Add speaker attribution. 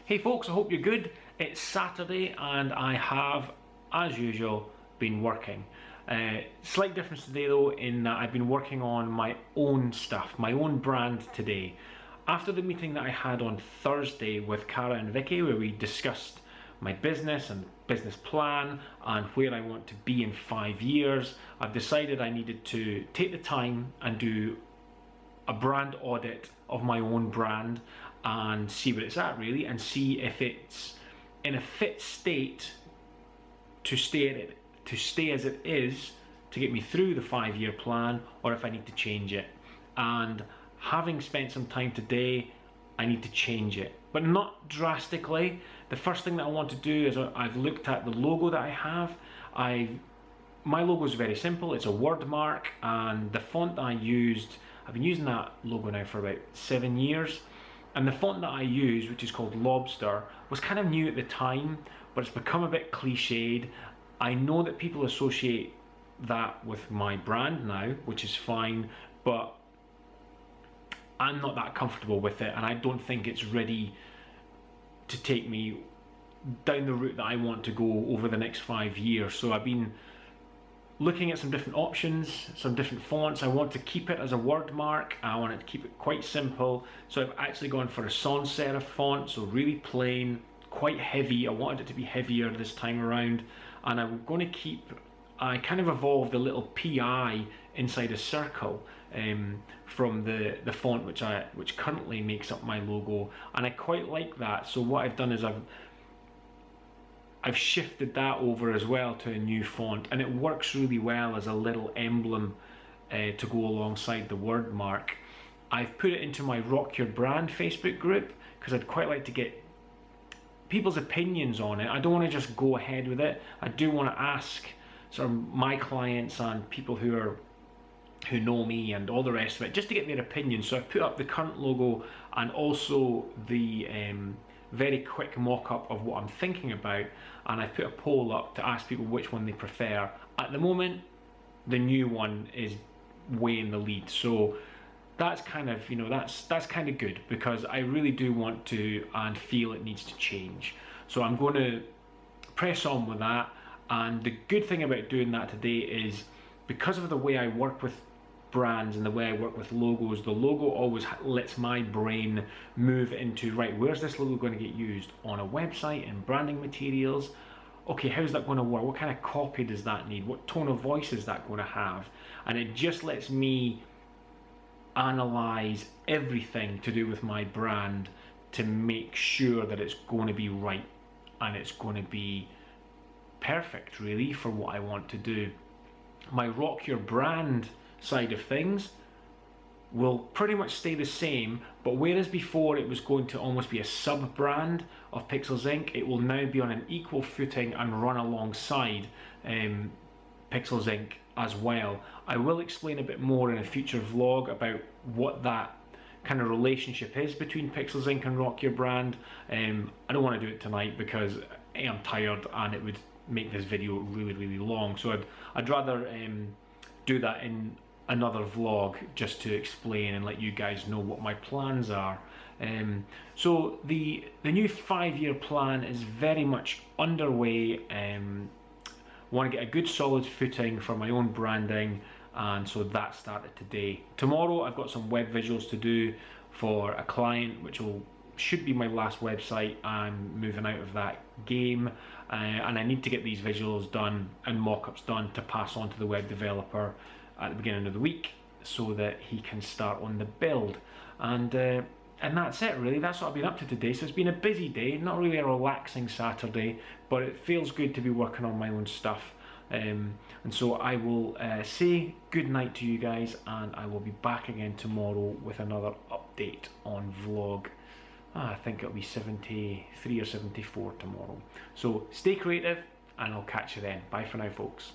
Speaker 1: Hey folks, I hope you're good. It's Saturday and I have, as usual, been working. Slight difference today though in that I've been working on my own stuff, my own brand today. After the meeting that I had on Thursday with Cara and Vicky, where we discussed my business and business plan and where I want to be in 5 years, I've decided I needed to take the time and do a brand audit of my own brand and see where it's at really, and see if it's in a fit state to stay as it is to get me through the 5-year plan, or if I need to change it. And having spent some time today, I need to change it, but not drastically. The first thing that I want to do is I've looked at the logo that I have. My logo is very simple. It's a word mark, and the font that I used, I've been using that logo now for about 7 years, and the font that I use, which is called Lobster, was kind of new at the time, but it's become a bit cliched. I know that people associate that with my brand now, which is fine, but I'm not that comfortable with it, and I don't think it's ready to take me down the route that I want to go over the next 5 years. So I've been looking at some different options, some different fonts. I want to keep it as a word mark. I want to keep it quite simple. So I've actually gone for a sans serif font, so really plain, quite heavy. I wanted it to be heavier this time around. And I'm going to keep, I kind of evolved a little PI inside a circle from the font which currently makes up my logo, and I quite like that. So what I've done is I've shifted that over as well to a new font, and it works really well as a little emblem to go alongside the word mark. I've put it into my Rock Your Brand Facebook group because I'd quite like to get people's opinions on it. I don't want to just go ahead with it. I do want to ask sort of my clients and people who know me and all the rest of it, just to get their opinions. So I've put up the current logo and also the very quick mock-up of what I'm thinking about, and I've put a poll up to ask people which one they prefer. At the moment, the new one is way in the lead, so that's kind of, you know, that's kind of good, because I really do want to and feel it needs to change. So I'm going to press on with that, and the good thing about doing that today is because of the way I work with brands and the way I work with logos, the logo always lets my brain move into, right, where's this logo going to get used? On a website and branding materials. Okay, how's that going to work? What kind of copy does that need? What tone of voice is that going to have? And it just lets me analyze everything to do with my brand to make sure that it's going to be right and it's going to be perfect really for what I want to do. My Rock Your Brand side of things will pretty much stay the same, but whereas before it was going to almost be a sub-brand of Pixels Inc., it will now be on an equal footing and run alongside Pixels Inc. as well. I will explain a bit more in a future vlog about what that kind of relationship is between Pixels Inc. and Rock Your Brand. I don't want to do it tonight because I'm tired and it would make this video really long, so I'd rather do that in another vlog just to explain and let you guys know what my plans are. So the new 5-year plan is very much underway. Want to get a good solid footing for my own branding, and so that started today. Tomorrow I've got some web visuals to do for a client, which should be my last website. I'm moving out of that game, and I need to get these visuals done and mock-ups done to pass on to the web developer at the beginning of the week so that he can start on the build. And that's it really. That's what I've been up to today. So it's been a busy day, not really a relaxing Saturday, but it feels good to be working on my own stuff. And so I will say good night to you guys, and I will be back again tomorrow with another update on vlog. I think it'll be 73 or 74 tomorrow. So stay creative, and I'll catch you then. Bye for now, folks.